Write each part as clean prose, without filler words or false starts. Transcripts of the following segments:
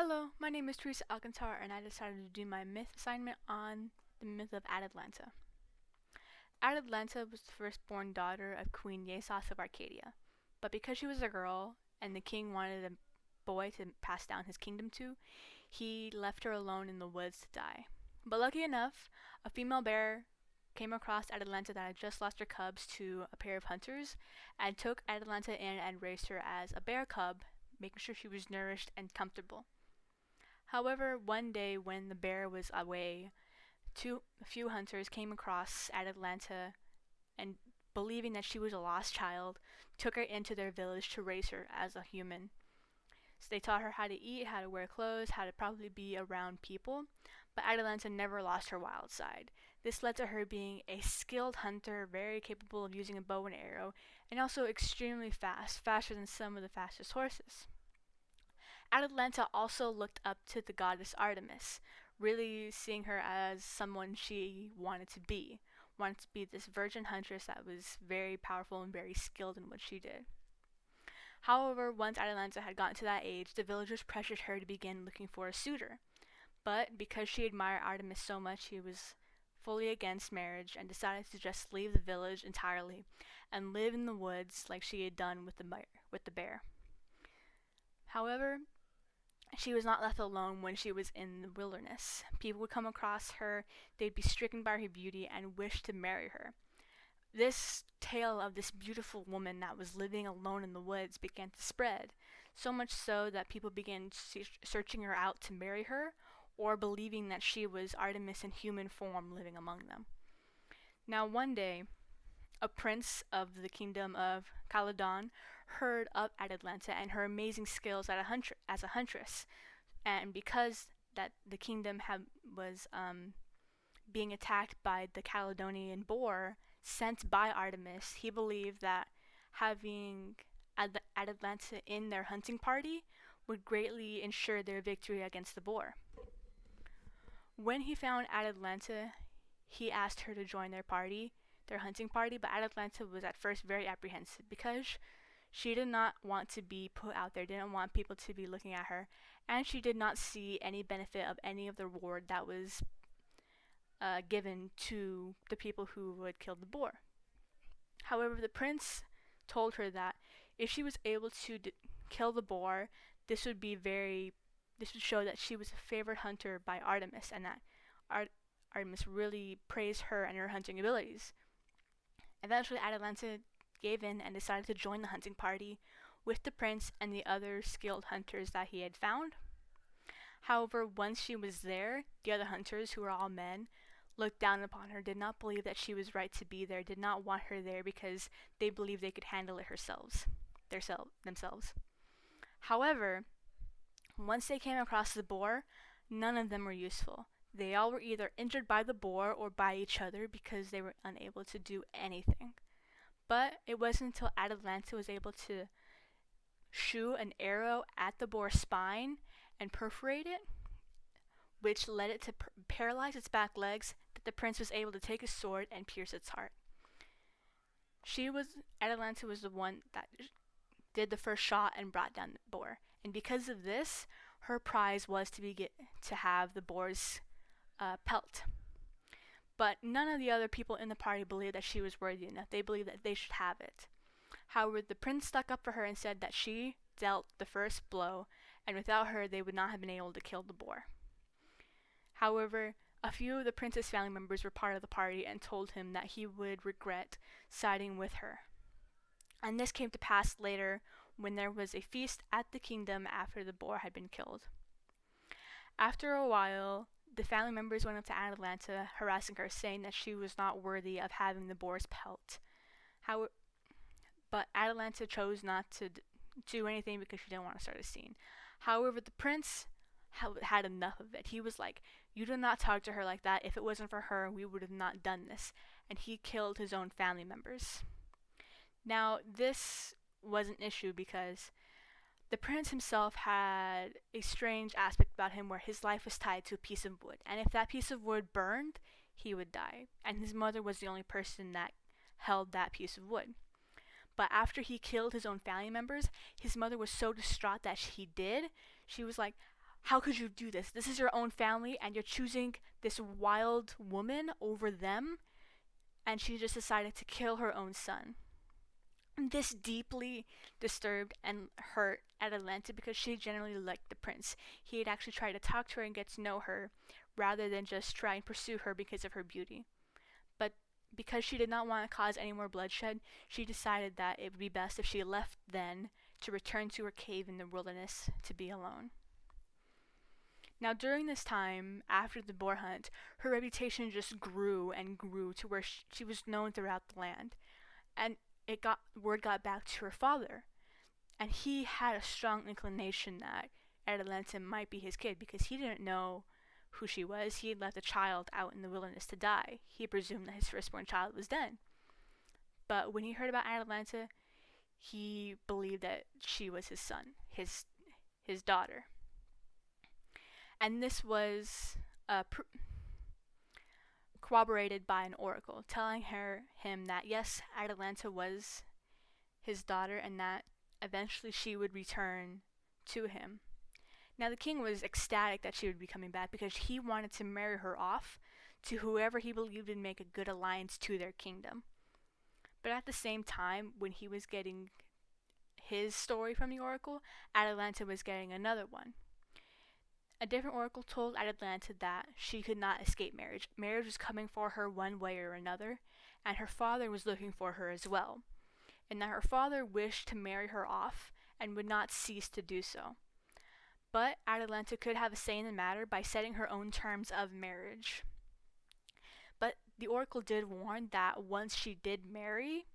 Hello, my name is Teresa Alcantar, and I decided to do my myth assignment on the myth of Atalanta. Atalanta was the firstborn daughter of Queen Iasos of Arcadia, but because she was a girl and the king wanted a boy to pass down his kingdom to, he left her alone in the woods to die. But lucky enough, a female bear came across Atalanta that had just lost her cubs to a pair of hunters and took Atalanta in and raised her as a bear cub, making sure she was nourished and comfortable. However, one day when the bear was away, a few hunters came across Atalanta and, believing that she was a lost child, took her into their village to raise her as a human. So they taught her how to eat, how to wear clothes, how to probably be around people, but Atalanta never lost her wild side. This led to her being a skilled hunter, very capable of using a bow and arrow, and also extremely fast, faster than some of the fastest horses. Atalanta also looked up to the goddess Artemis, really seeing her as someone she wanted to be this virgin huntress that was very powerful and very skilled in what she did. However, once Atalanta had gotten to that age, the villagers pressured her to begin looking for a suitor. But because she admired Artemis so much, she was fully against marriage and decided to just leave the village entirely and live in the woods like she had done with the bear. However, she was not left alone when she was in the wilderness. People would come across her, they'd be stricken by her beauty and wish to marry her. This tale of this beautiful woman that was living alone in the woods began to spread, so much so that people began searching her out to marry her, or believing that she was Artemis in human form living among them. Now, one day, a prince of the kingdom of Caledon heard of Atalanta and her amazing skills as a huntress, and because that the kingdom was being attacked by the Caledonian boar sent by Artemis, he believed that having Atalanta in their hunting party would greatly ensure their victory against the boar. When he found Atalanta, he asked her to join their hunting party, but Atalanta was at first very apprehensive because she did not want to be put out there, didn't want people to be looking at her, and she did not see any benefit of any of the reward that was given to the people who would kill the boar. However, the prince told her that if she was able to kill the boar, this would show that she was a favored hunter by Artemis, and that Artemis really praised her and her hunting abilities. Eventually, Atalanta gave in and decided to join the hunting party with the prince and the other skilled hunters that he had found. However, once she was there, the other hunters, who were all men, looked down upon her, did not believe that she was right to be there, did not want her there because they believed they could handle it themselves. However, once they came across the boar, none of them were useful. They all were either injured by the boar or by each other because they were unable to do anything. But it wasn't until Atalanta was able to shoot an arrow at the boar's spine and perforate it, which led it to paralyze its back legs, that the prince was able to take his sword and pierce its heart. Atalanta was the one that did the first shot and brought down the boar, and because of this, her prize was to have the boar's pelt. But none of the other people in the party believed that she was worthy enough. They believed that they should have it. However, the prince stuck up for her and said that she dealt the first blow, and without her they would not have been able to kill the boar. However, a few of the prince's family members were part of the party and told him that he would regret siding with her. And this came to pass later when there was a feast at the kingdom after the boar had been killed. After a while, the family members went up to Atalanta, harassing her, saying that she was not worthy of having the boar's pelt. But Atalanta chose not to do anything because she didn't want to start a scene. However, the prince had enough of it. He was like, "You do not talk to her like that. If it wasn't for her, we would have not done this." And he killed his own family members. Now, this was an issue because the prince himself had a strange aspect about him where his life was tied to a piece of wood, and if that piece of wood burned, he would die, and his mother was the only person that held that piece of wood. But after he killed his own family members, his mother was so distraught that she was like, How could you do this? This is your own family, and you're choosing this wild woman over them. And she just decided to kill her own son. This deeply disturbed and hurt Atalanta because she genuinely liked the prince. He had actually tried to talk to her and get to know her rather than just try and pursue her because of her beauty. But because she did not want to cause any more bloodshed, she decided that it would be best if she left then to return to her cave in the wilderness to be alone. Now, during this time, after the boar hunt, her reputation just grew and grew to where she was known throughout the land. And word got back to her father, and he had a strong inclination that Atalanta might be his kid because he didn't know who she was. He had left a child out in the wilderness to die. He presumed that his firstborn child was dead. But when he heard about Atalanta, he believed that she was his son, his daughter. And this was corroborated by an oracle telling him that yes, Atalanta was his daughter and that eventually she would return to him. Now the king was ecstatic that she would be coming back because he wanted to marry her off to whoever he believed would make a good alliance to their kingdom. But at the same time, when he was getting his story from the oracle, Atalanta was getting another one. A different oracle told Atalanta that she could not escape marriage. Marriage was coming for her one way or another, and her father was looking for her as well, and that her father wished to marry her off and would not cease to do so. But Atalanta could have a say in the matter by setting her own terms of marriage. But the oracle did warn that once she did marry,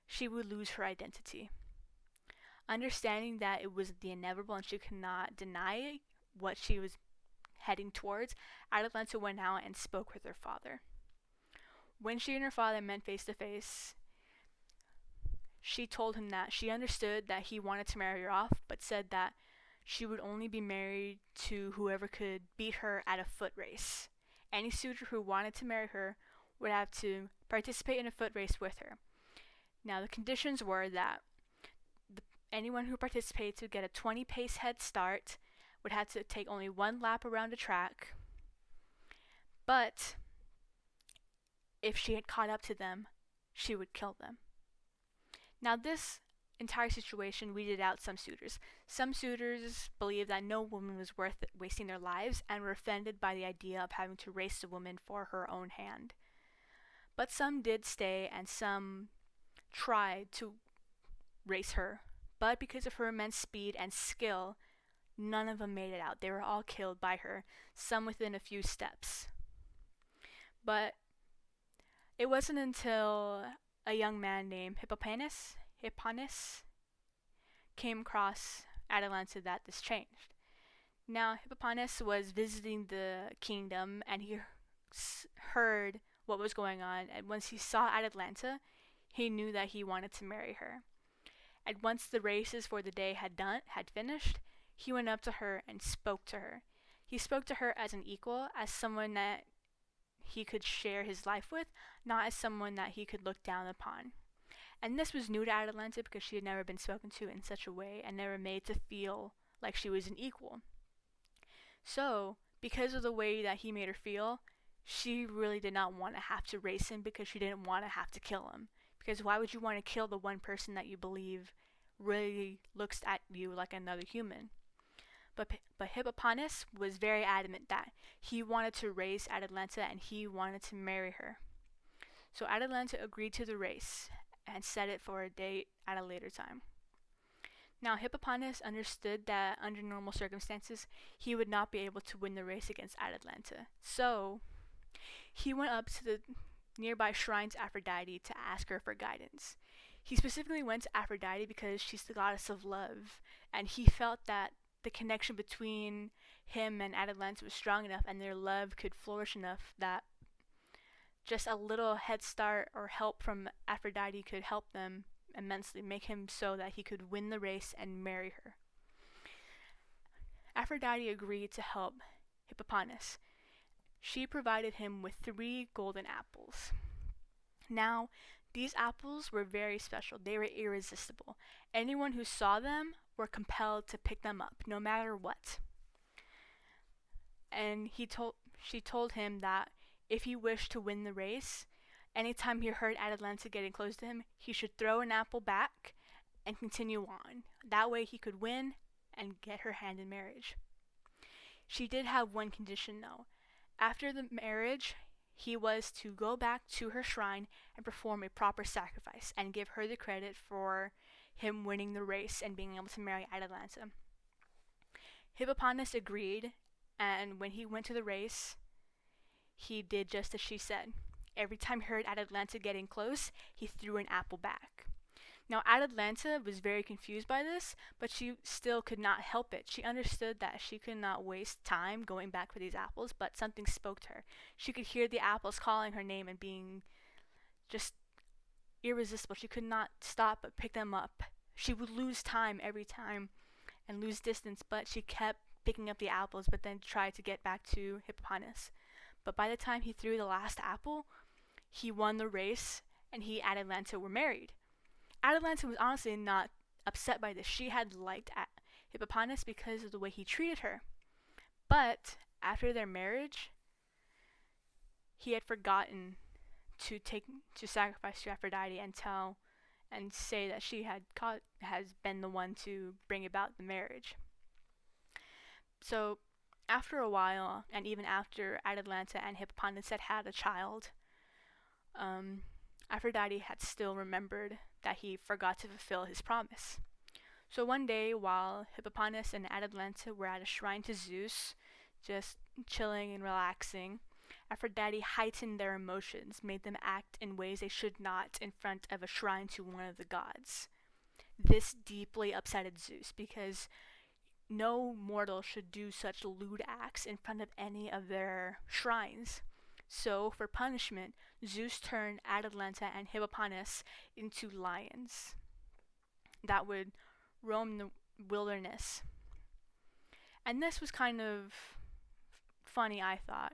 she would lose her identity. Understanding that it was the inevitable and she could not deny what she was heading towards, Atalanta went out and spoke with her father. When she and her father met face to face, she told him that she understood that he wanted to marry her off, but said that she would only be married to whoever could beat her at a foot race. Any suitor who wanted to marry her would have to participate in a foot race with her. Now, the conditions were that anyone who participates would get a 20-pace head start, would have to take only one lap around a track, but if she had caught up to them, she would kill them. Now, this entire situation weeded out some suitors. Some suitors believed that no woman was worth wasting their lives and were offended by the idea of having to race a woman for her own hand. But some did stay and some tried to race her, but because of her immense speed and skill, none of them made it out. They were all killed by her, some within a few steps. But it wasn't until a young man named Hippopanus came across Atalanta that this changed. Now, Hippopanus was visiting the kingdom and he heard what was going on, and once he saw Atalanta, he knew that he wanted to marry her. And once the races for the day had finished, he went up to her and spoke to her. He spoke to her as an equal, as someone that he could share his life with, not as someone that he could look down upon. And this was new to Atalanta because she had never been spoken to in such a way and never made to feel like she was an equal. So, because of the way that he made her feel, she really did not want to have to race him because she didn't want to have to kill him. Because why would you want to kill the one person that you believe really looks at you like another human? But Hippopanus was very adamant that he wanted to race Atalanta and he wanted to marry her. So Atalanta agreed to the race and set it for a date at a later time. Now, Hippopanus understood that under normal circumstances, he would not be able to win the race against Atalanta. So, he went up to the nearby shrine to Aphrodite to ask her for guidance. He specifically went to Aphrodite because she's the goddess of love, and he felt that the connection between him and Atalanta was strong enough and their love could flourish enough that just a little head start or help from Aphrodite could help them immensely, make him so that he could win the race and marry her. Aphrodite agreed to help Hippopanus. She provided him with 3 golden apples. Now, these apples were very special. They were irresistible. Anyone who saw them were compelled to pick them up, no matter what. and she told him that if he wished to win the race, anytime he heard Atalanta getting close to him, he should throw an apple back and continue on. That way he could win and get her hand in marriage. She did have one condition though. After the marriage, he was to go back to her shrine and perform a proper sacrifice and give her the credit for him winning the race and being able to marry Atalanta. Hippopotamus agreed, and when he went to the race, he did just as she said. Every time he heard Atalanta getting close, he threw an apple back. Now, Atalanta was very confused by this, but she still could not help it. She understood that she could not waste time going back for these apples, but something spoke to her. She could hear the apples calling her name and being just irresistible. She could not stop but pick them up. She would lose time every time and lose distance, but she kept picking up the apples, but then tried to get back to Hippopotamus. But by the time he threw the last apple, he won the race, and he and Atalanta were married. Atalanta was honestly not upset by this. She had liked Hippopotamus because of the way he treated her. But after their marriage, he had forgotten to sacrifice to Aphrodite and say that she has been the one to bring about the marriage. So after a while, and even after Atalanta and Hippopotamus had a child, Aphrodite had still remembered that he forgot to fulfill his promise. So one day, while Hippopotamus and Atalanta were at a shrine to Zeus, just chilling and relaxing, Aphrodite heightened their emotions, made them act in ways they should not in front of a shrine to one of the gods. This deeply upset Zeus because no mortal should do such lewd acts in front of any of their shrines. So, for punishment, Zeus turned Atalanta and Hippopotamus into lions that would roam the wilderness. And this was kind of funny, I thought,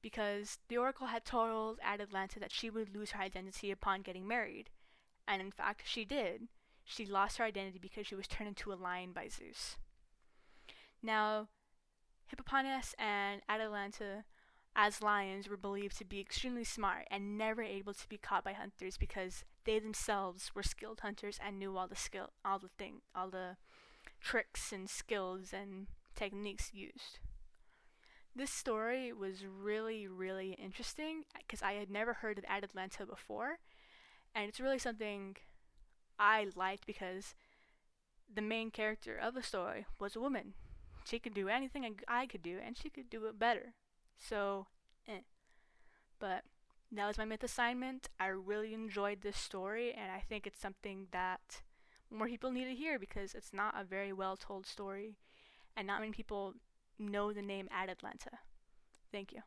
because the oracle had told Atalanta that she would lose her identity upon getting married. And in fact, she did. She lost her identity because she was turned into a lion by Zeus. Now, Hippopotamus and Atalanta, as lions, were believed to be extremely smart and never able to be caught by hunters because they themselves were skilled hunters and knew all the tricks and skills and techniques used. This story was really, really interesting because I had never heard of Atalanta before, and it's really something I liked because the main character of the story was a woman. She could do anything I could do, and she could do it better. So, But that was my myth assignment. I really enjoyed this story, and I think it's something that more people need to hear because it's not a very well told story, and not many people know the name Atalanta. Thank you.